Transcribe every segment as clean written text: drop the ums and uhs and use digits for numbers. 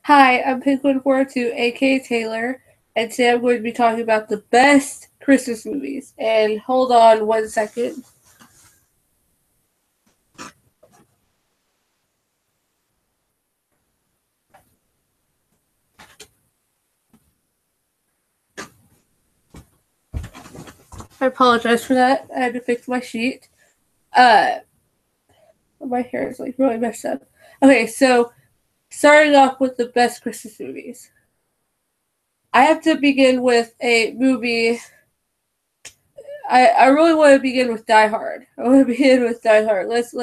Hi, I'm Penguin42, aka Taylor, and today I'm going to be talking about the best Christmas movies. And hold on 1 second. I apologize for that. I had to fix my sheet. Uh, my hair is like really messed up. Okay, so starting off with the best Christmas movies. I have to begin with a movie. I really want to begin with Die Hard. I want to begin with Die Hard. Let's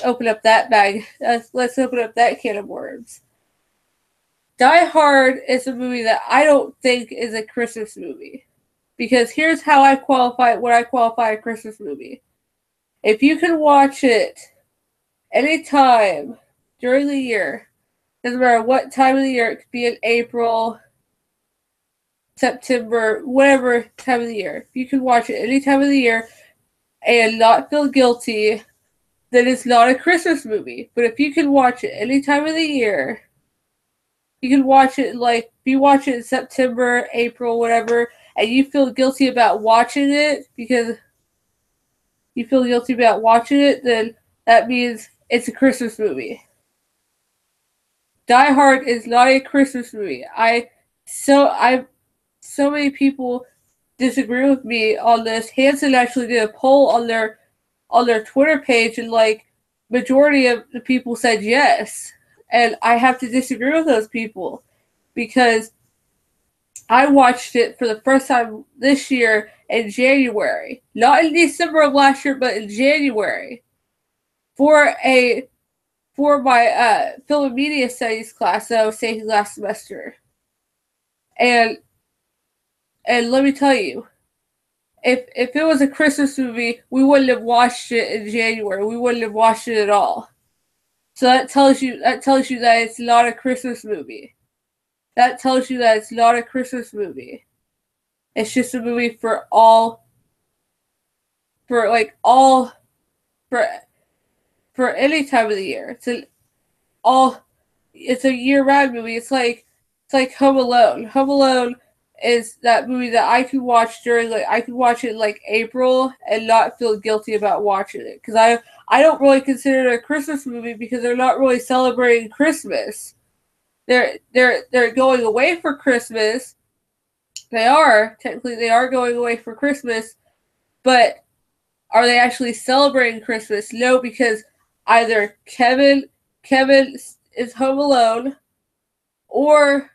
open up that bag. Let's open up that can of worms. Die Hard is a movie that I don't think is a Christmas movie. Because here's how I qualify what I qualify a Christmas movie. If you can watch it anytime during the year, doesn't matter what time of the year, it could be in April, September, whatever time of the year. If you can watch it any time of the year and not feel guilty, then it's not a Christmas movie. But if you can watch it any time of the year, you can watch it like if you watch it in September, April, whatever, and you feel guilty about watching it because you feel guilty about watching it, then that means it's a Christmas movie. Die Hard is not a Christmas movie. So many people disagree with me on this. Hanson actually did a poll on their Twitter page, and like majority of the people said yes. And I have to disagree with those people because I watched it for the first time this year in January. Not in December of last year, but in January. For a for my film and media studies class that I was taking last semester. And let me tell you, if it was a Christmas movie, we wouldn't have watched it in January. We wouldn't have watched it at all. So that tells you that it's not a Christmas movie. That tells you that it's not a Christmas movie. It's just a movie for all for like all for any time of the year. It's a year round movie. It's like Home Alone. Home Alone is that movie that I could watch during I could watch it in like April and not feel guilty about watching it because I don't really consider it a Christmas movie because they're not really celebrating Christmas. They're going away for Christmas. They are going away for Christmas, but are they actually celebrating Christmas? No, because either Kevin is home alone, or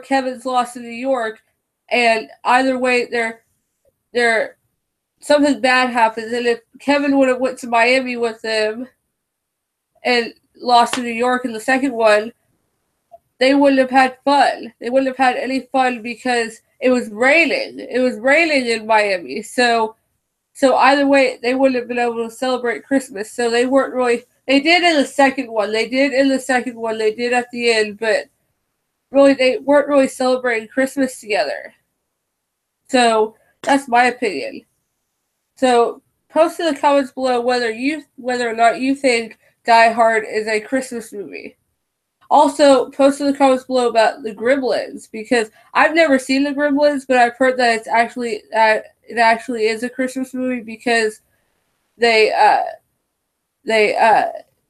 Kevin's lost in New York, and either way they're something bad happens. And if Kevin would have went to Miami with them and lost to New York in the second one, they wouldn't have had fun. They wouldn't have had any fun because it was raining. It was raining in Miami. So either way, they wouldn't have been able to celebrate Christmas. So they weren't really. They did in the second one. They did in the second one. They did at the end, but really they weren't really celebrating Christmas together. So that's my opinion. So post in the comments below whether or not you think Die Hard is a Christmas movie. Also, post in the comments below about the Gremlins because I've never seen the Gremlins, but I've heard that it actually is a Christmas movie because they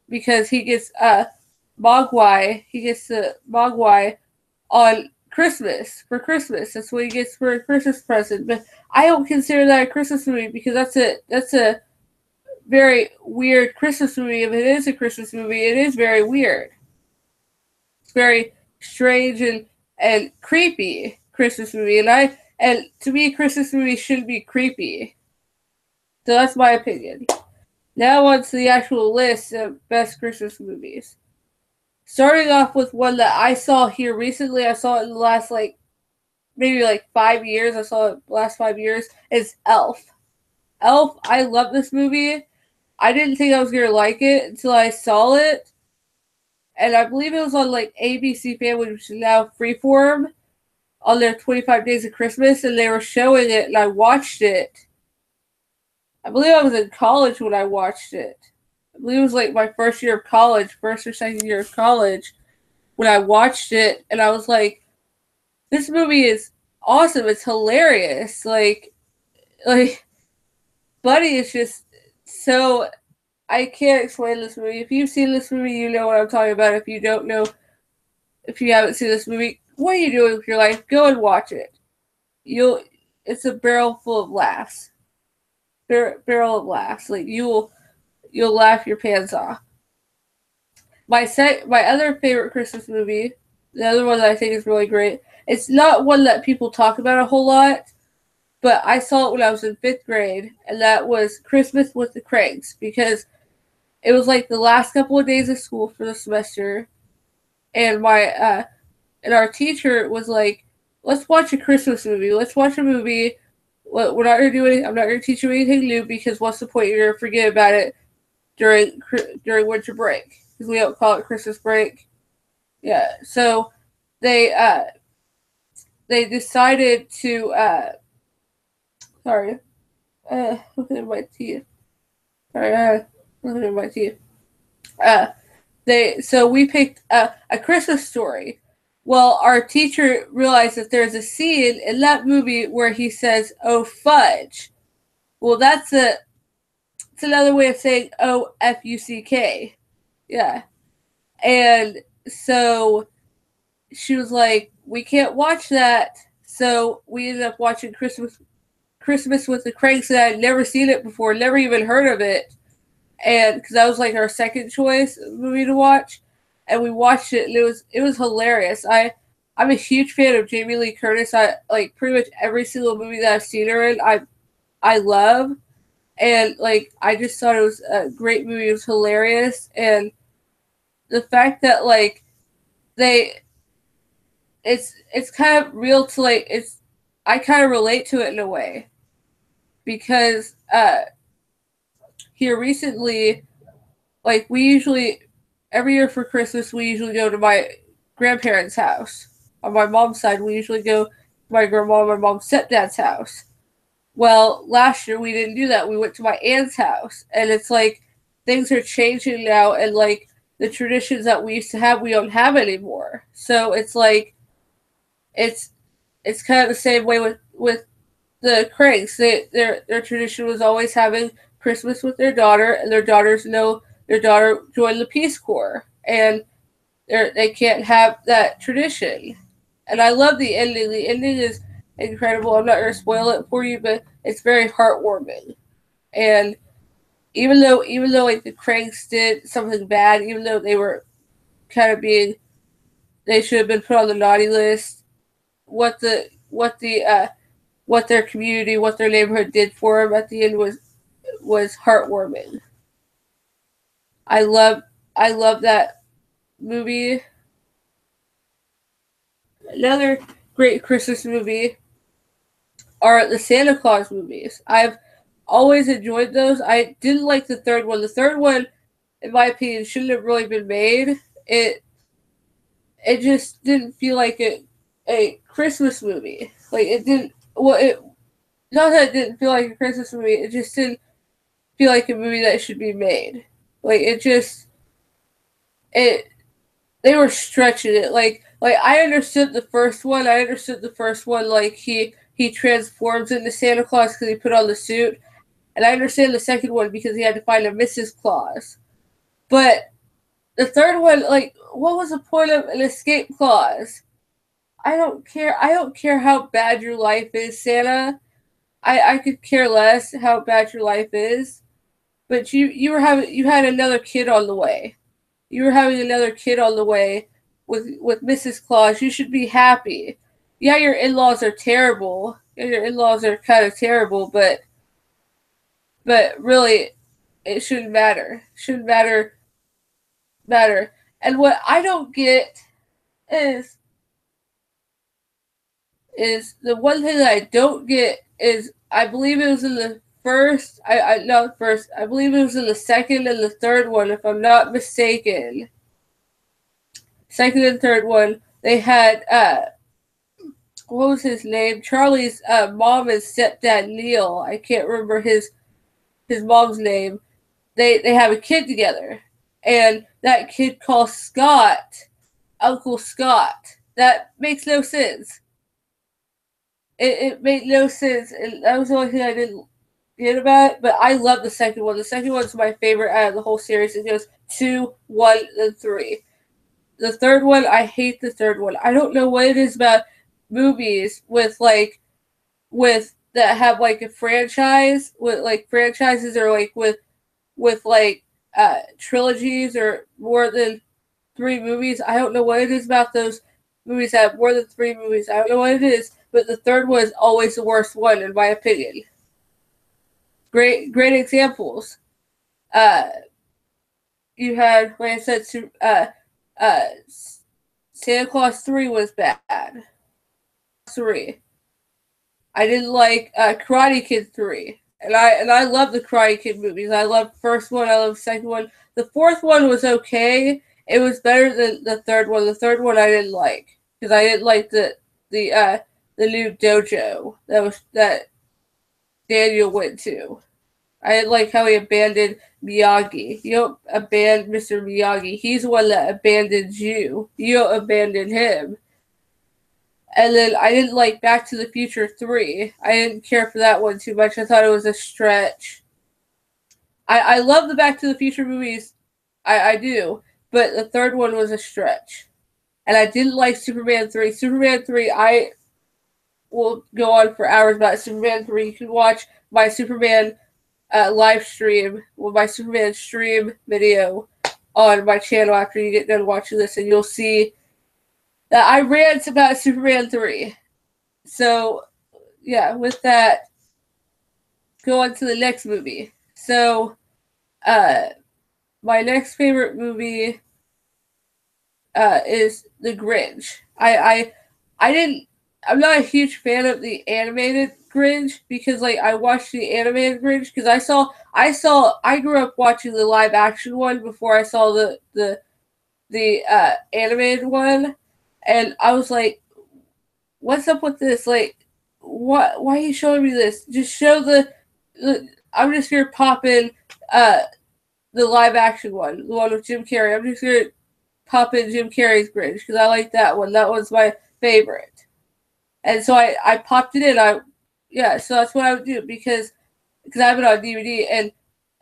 because he gets the Mogwai on Christmas for Christmas. That's what he gets for a Christmas present. But I don't consider that a Christmas movie because that's a very weird Christmas movie. If it is a Christmas movie, it is very weird. It's very strange and creepy Christmas movie. And to me, Christmas movies shouldn't be creepy. So that's my opinion. Now on to the actual list of best Christmas movies. Starting off with one that I saw here recently, I saw it in the last maybe 5 years. I saw it the last 5 years. Is Elf. Elf, I love this movie. I didn't think I was gonna like it until I saw it. And I believe it was on ABC Family, which is now Freeform, on their 25 Days of Christmas, and they were showing it and I watched it. I believe I was in college when I watched it. I believe it was my first year of college, first or second year of college. when I watched it, and I was like, this movie is awesome. It's hilarious. Like Buddy is just so. I can't explain this movie. If you've seen this movie, you know what I'm talking about. If you don't know, if you haven't seen this movie, what are you doing with your life? Go and watch it. You'll. It's a barrel full of laughs. Barrel of laughs. Like you'll laugh your pants off. My other favorite Christmas movie, the other one that I think is really great. It's not one that people talk about a whole lot, but I saw it when I was in 5th grade, and that was Christmas with the Kranks, because it was like the last couple of days of school for the semester, and our teacher was like, "Let's watch a Christmas movie. Let's watch a movie. We're not gonna do anything. I'm not gonna teach you anything new, because what's the point? You're gonna forget about it during winter break, because we don't call it Christmas break." Yeah, so they they decided to sorry, looking at my teeth. Sorry, looking at my teeth. We picked a Christmas Story. Well, our teacher realized that there's a scene in that movie where he says, "Oh fudge." Well, it's another way of saying "Oh fuck." Yeah, and so she was like, "We can't watch that." So we ended up watching Christmas with the Cranks, and I had never seen it before, never even heard of it, and because that was like our second choice movie to watch, and we watched it, and it was hilarious. I'm a huge fan of Jamie Lee Curtis. I like pretty much every single movie that I've seen her in. I love, and like I just thought it was a great movie. It was hilarious, and the fact that like they it's kind of real to like it's I kind of relate to it in a way, because here recently, like we usually every year for Christmas we usually go to my grandparents' house. On my mom's side, we usually go to my grandma and my mom's stepdad's house. Well, last year we didn't do that. We went to my aunt's house, and it's like things are changing now, and like the traditions that we used to have, we don't have anymore. So it's like it's it's kind of the same way with the Cranks. Their tradition was always having Christmas with their daughter, and their daughters know their daughter joined the Peace Corps, and they can't have that tradition. And I love the ending. The ending is incredible. I'm not going to spoil it for you, but it's very heartwarming. And even though like the Cranks did something bad, even though they were kind of being they should have been put on the naughty list, what their community, what their neighborhood did for them at the end was heartwarming. I love I love that movie. Another great Christmas movie are the Santa Claus movies. I've always enjoyed those. I didn't like the third one. The third one, in my opinion, shouldn't have really been made. It just didn't feel like a Christmas movie. Like it didn't. Well, it not that it didn't feel like a Christmas movie. It just didn't feel like a movie that should be made. Like it they were stretching it. Like I understood the first one. I understood the first one. Like he transforms into Santa Claus because he put on the suit, and I understand the second one because he had to find a Mrs. Claus. But the third one, like, what was the point of an escape clause? I don't care. I don't care how bad your life is, Santa. I could care less how bad your life is. But you had another kid on the way. You were having another kid on the way with Mrs. Claus. You should be happy. Yeah, your in-laws are terrible. Yeah, your in-laws are kind of terrible, but really, it shouldn't matter. Shouldn't matter. And what I don't get is the one thing that I don't get is I believe it was in the first. I not first. I believe it was in the second and the third one, if I'm not mistaken. Second and third one, they had what was his name? Charlie's mom and stepdad Neil. I can't remember his mom's name. They have a kid together, and that kid calls Scott Uncle Scott. That makes no sense. It made no sense, and that was the only thing I didn't get about it. But I love the second one. The second one's my favorite out of the whole series. It goes 2, 1, and 3. The third one, I hate the third one. I don't know what it is about movies with that have like a franchise with like franchises or like with like trilogies or more than 3 movies. I don't know what it is about those movies that have more than 3 movies. I don't know what it is, but the third one is always the worst one in my opinion. Great examples. Uh, you had, like I said, uh, Santa Claus 3 was bad. 3. I didn't like Karate Kid 3. And I love the Karate Kid movies. I love the first one, I love the second one. The fourth one was okay. It was better than the third one. The third one I didn't like because I didn't like the new dojo that Daniel went to. I didn't like how he abandoned Miyagi. You don't abandon Mr. Miyagi. He's the one that abandoned you. You don't abandon him. And then I didn't like Back to the Future 3. I didn't care for that one too much. I thought it was a stretch. I love the Back to the Future movies. I do. But the third one was a stretch. And I didn't like Superman 3. Superman 3, I will go on for hours about Superman 3. You can watch my Superman live stream, with my Superman stream video on my channel after you get done watching this, and you'll see that I rant about Superman 3. So, yeah, with that, go on to the next movie. So, my next favorite movie is The Grinch. I'm not a huge fan of the animated Grinch because like I watched the animated Grinch because I grew up watching the live action one before I saw the animated one, and I was like, what's up with this? Like, what? Why are you showing me this? Just show the I'm just here popping the live action one, the one with Jim Carrey. I'm just here popping Jim Carrey's Grinch because I like that one. That one's my favorite. And so I popped it in. So that's what I would do because I have it on DVD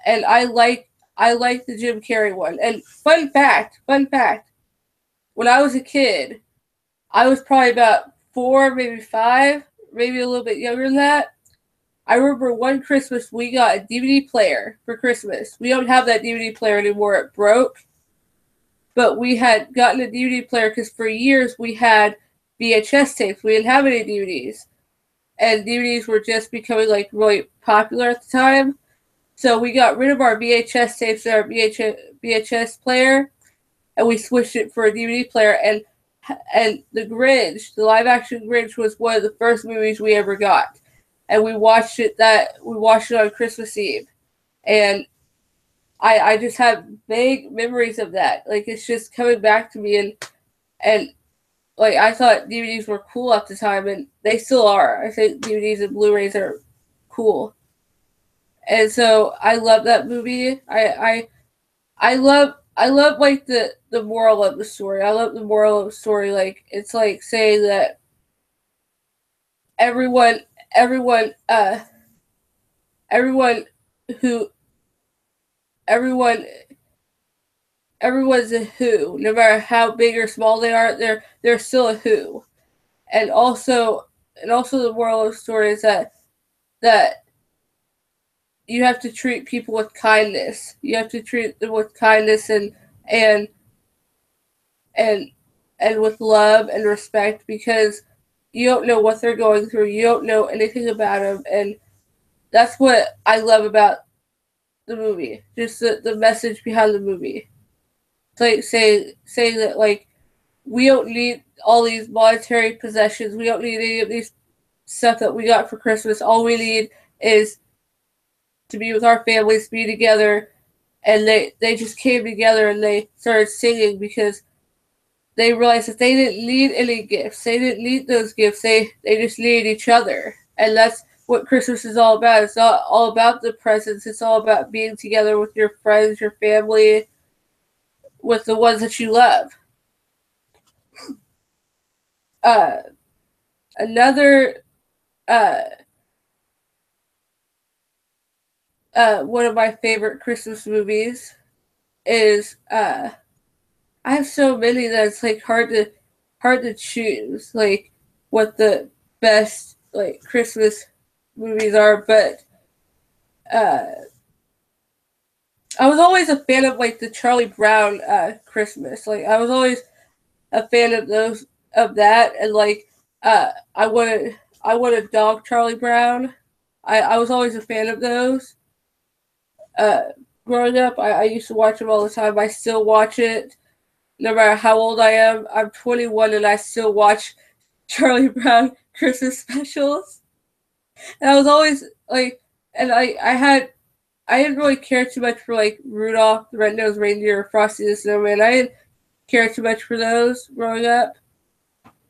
and I like the Jim Carrey one. And fun fact, when I was a kid, I was probably about 4, maybe 5, maybe a little bit younger than that. I remember one Christmas we got a DVD player for Christmas. We don't have that DVD player anymore. It broke. But we had gotten a DVD player because for years we had VHS tapes. We didn't have any DVDs. And DVDs were just becoming like really popular at the time. So we got rid of our VHS tapes and our VHS player, and we switched it for a DVD player. And the Grinch, the live action Grinch, was one of the first movies we ever got, and we watched it on Christmas Eve, and I just have vague memories of that. Like it's just coming back to me, and like I thought DVDs were cool at the time, and they still are. I think DVDs and Blu-rays are cool, and so I love that movie. I love like the moral of the story. I love the moral of the story. Like it's like saying that everyone who everyone's a who, no matter how big or small they are, they're still a who. And also the moral of the story is that you have to treat people with kindness. You have to treat them with kindness and with love and respect because you don't know what they're going through. You don't know anything about them, and that's what I love about the movie. Just the message behind the movie. It's like saying that like we don't need all these monetary possessions. We don't need any of these stuff that we got for Christmas. All we need is to be with our families, be together, and they just came together and they started singing because they realized that they didn't need any gifts. They didn't need those gifts. They just needed each other. And that's what Christmas is all about. It's not all about the presents. It's all about being together with your friends, your family, with the ones that you love. uh, another uh, one of my favorite Christmas movies is I have so many that it's like hard to choose like what the best like Christmas movies are, but uh, I was always a fan of like the Charlie Brown Christmas. Like I was always a fan of those of that, and like I want a dog Charlie Brown. I was always a fan of those. Uh, Growing up, I used to watch them all the time. I still watch it no matter how old I am. I'm 21 and I still watch Charlie Brown Christmas specials. And I was always like, and I didn't really care too much for like Rudolph the Red-Nosed Reindeer or Frosty the Snowman. I didn't care too much for those growing up,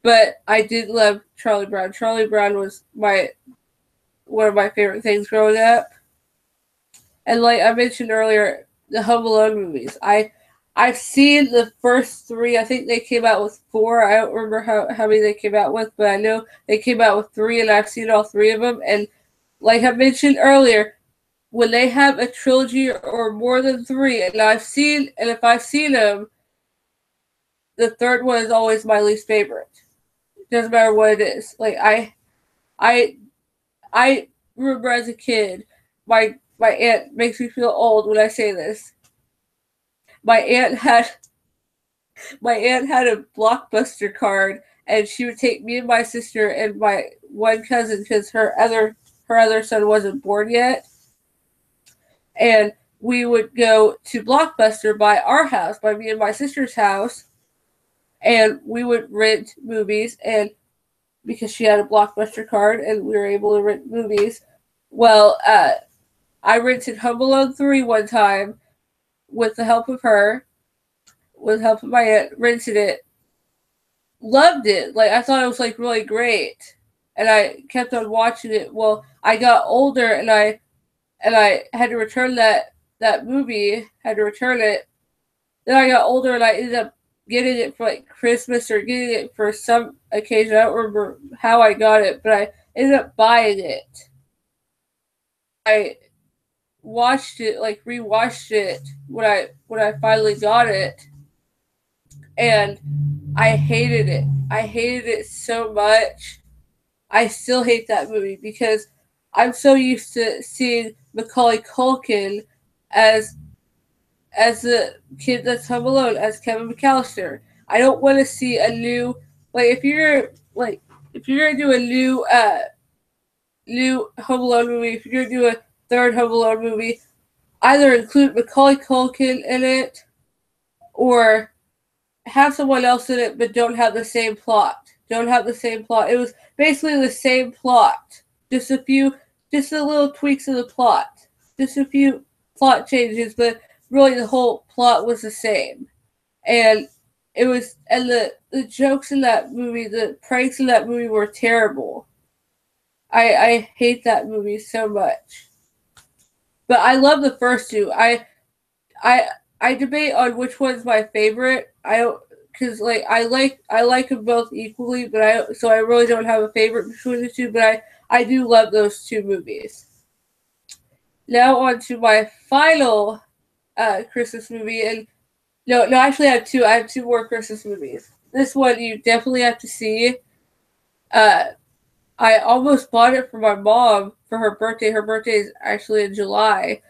but I did love Charlie Brown. Charlie Brown was my one of my favorite things growing up. And like I mentioned earlier, the Home Alone movies. I've seen the first three. I think they came out with four. I don't remember how many they came out with, but I know they came out with three, and I've seen all three of them. And like I mentioned earlier, when they have a trilogy or more than three, and if I've seen them, the third one is always my least favorite. Doesn't matter what it is. Like I I remember as a kid, my aunt makes me feel old when I say this. My aunt had my aunt had a Blockbuster card, and she would take me and my sister and my one cousin because her other son wasn't born yet, and we would go to Blockbuster by our house, by me and my sister's house, and we would rent movies. And because she had a Blockbuster card and we were able to rent movies, well, I rented Home Alone 3 one time with the help of her, with the help of my aunt, rented it, loved it. Like I thought it was like really great, and I kept on watching it. Well, I got older, and I had to return that movie. Had to return it. Then I got older, and I ended up getting it for like Christmas or getting it for some occasion. I don't remember how I got it, but I ended up buying it. I watched it, like rewatched it when I finally got it, and I hated it. I hated it so much. I still hate that movie because I'm so used to seeing Macaulay Culkin as the kid that's Home Alone, as Kevin McAllister. I don't want to see a new like if you're gonna do a new Home Alone movie, if you're gonna do a third Home Alone movie, either include Macaulay Culkin in it or have someone else in it, but don't have the same plot. Don't have the same plot. It was basically the same plot, just just a little tweaks of the plot, just a few plot changes, but really the whole plot was the same. And the jokes in that movie, the pranks in that movie were terrible. I hate that movie so much. But I love the first two. I I debate on which one's my favorite. Because like I like them both equally, but I really don't have a favorite between the two. But I do love those two movies. Now on to my final Christmas movie, and no, actually I have two. I have two more Christmas movies. This one you definitely have to see. Uh, I almost bought it for my mom for her birthday. Her birthday is actually in July,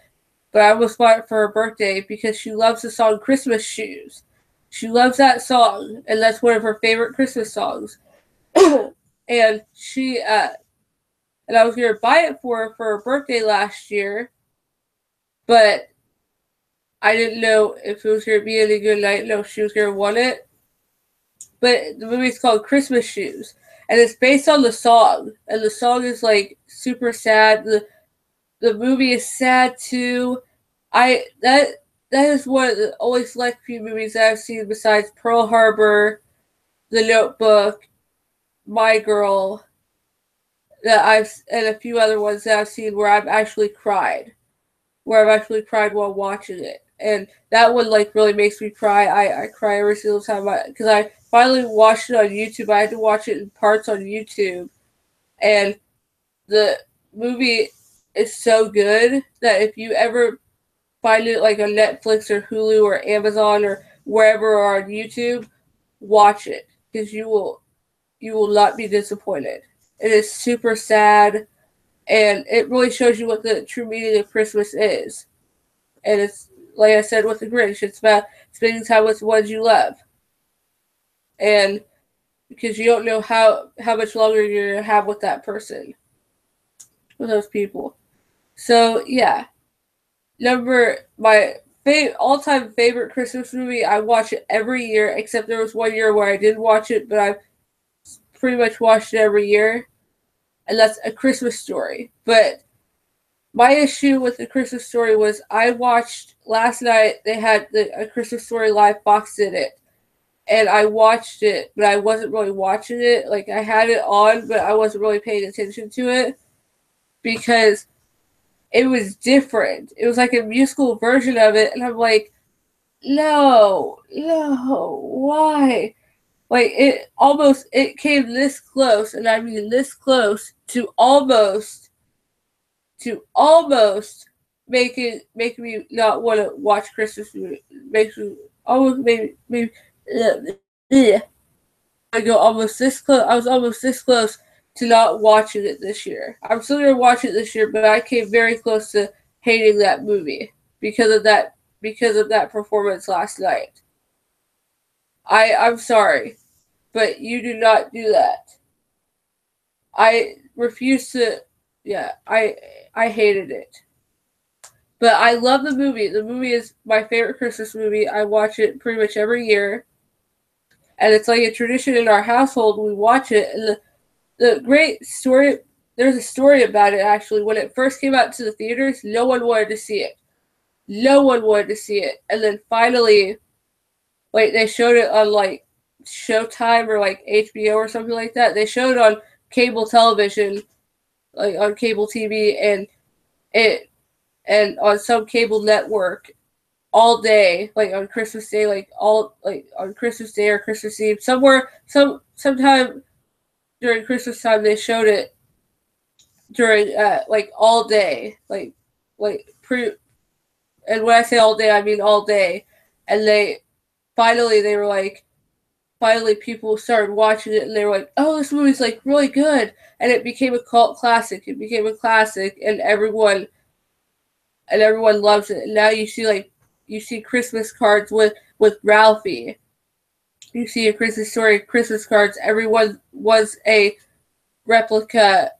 but I almost bought it for her birthday because she loves the song Christmas Shoes. She loves that song, and that's one of her favorite Christmas songs. and she and I was gonna buy it for her birthday last year, but I didn't know if it was gonna be any good. And I didn't know if she was gonna want it. But the movie's called Christmas Shoes, and it's based on the song, and the song is like super sad. The movie is sad too. That is one of the only select few movies that I've seen besides Pearl Harbor, The Notebook, My Girl, and a few other ones that I've seen where I've actually cried, while watching it, and that one like really makes me cry. I cry every single time because I finally watched it on YouTube. I had to watch it in parts on YouTube, and the movie is so good that if you ever find it like on Netflix or Hulu or Amazon or wherever or on YouTube, watch it because you will not be disappointed. It is super sad, and it really shows you what the true meaning of Christmas is. And it's like I said with the Grinch, it's about spending time with the ones you love, and because you don't know how much longer you're gonna have with that person, with those people. So yeah, my all-time favorite Christmas movie. I watch it every year, except there was one year where I didn't watch it, but I've pretty much watched it every year, and that's A Christmas Story. But my issue with The Christmas Story was I watched last night. They had A Christmas Story live box did it, and I watched it, but I wasn't really watching it. Like I had it on, but I wasn't really paying attention to it because it was different. It was like a musical version of it, and I'm like, no, why? Like it came this close, and I mean this close to almost make me not want to watch Christmas movie. Makes me almost maybe yeah. I go almost this close. I was almost this close to not watching it this year. I'm still gonna watch it this year, but I came very close to hating that movie because of that performance last night. I'm sorry, but you do not do that. I refuse to. Yeah, I hated it. But I love the movie. The movie is my favorite Christmas movie. I watch it pretty much every year. And it's like a tradition in our household. We watch it. And the great story, there's a story about it actually. When it first came out to the theaters, no one wanted to see it. No one wanted to see it. And then finally, like, they showed it on like Showtime or like HBO or something like that. They showed it on cable television, like on cable TV, and on some cable network all day, like on Christmas Day, like on Christmas Day or Christmas Eve, sometime during Christmas time they showed it during like all day, like pre. And when I say all day, I mean all day. And they were like, finally people started watching it, and they were like, oh, this movie's like really good, and it became a cult classic. It became a classic, and everyone loves it. And now you see Christmas cards with Ralphie. You see A Christmas Story Christmas cards. Everyone was a replica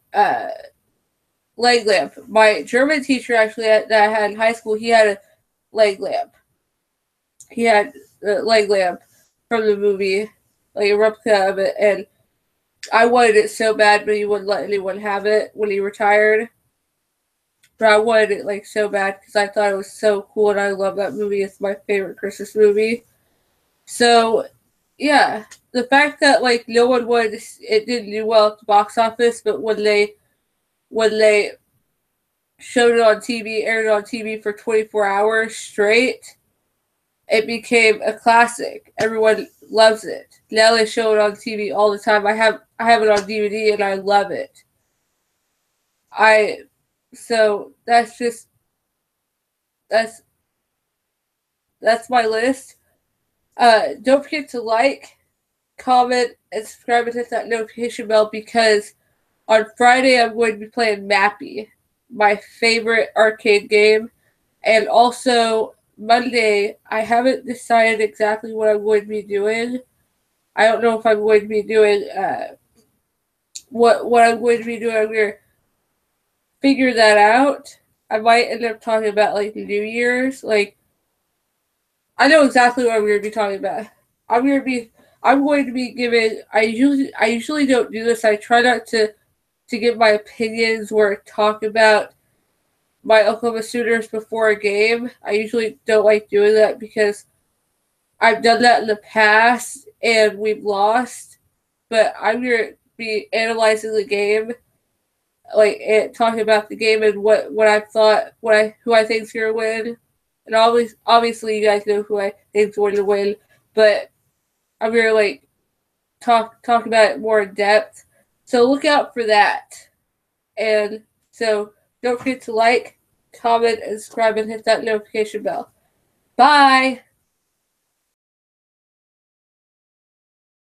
leg lamp. My German teacher actually that I had in high school, he had a leg lamp. He had a leg lamp from the movie, like a replica of it, and I wanted it so bad, but he wouldn't let anyone have it when he retired. But I wanted it like so bad because I thought it was so cool, and I love that movie. It's my favorite Christmas movie. So, yeah, the fact that like no one wanted it didn't do well at the box office, but when they showed it on TV, aired it on TV for 24 hours straight, it became a classic. Everyone loves it. Now they show it on TV all the time. I have it on DVD and I love it. So that's my list. Don't forget to like, comment, and subscribe and hit that notification bell because on Friday I'm going to be playing Mappy, my favorite arcade game, and also Monday I haven't decided exactly what I'm going to be doing. I don't know if I'm going to be doing what I'm going to be doing. I'm going to figure that out. I might end up talking about like New Year's. Like I know exactly what I'm going to be talking about. I'm going to be giving. I usually don't do this. I try not to give my opinions or talk about my Oklahoma Sooners before a game. I usually don't like doing that because I've done that in the past and we've lost. But I'm going to be analyzing the game, like talking about the game and what I thought, who I think's going to win. And obviously you guys know who I think's going to win. But I'm going to like talk about it more in depth. So look out for that. And so don't forget to like, comment, and subscribe and hit that notification bell. Bye!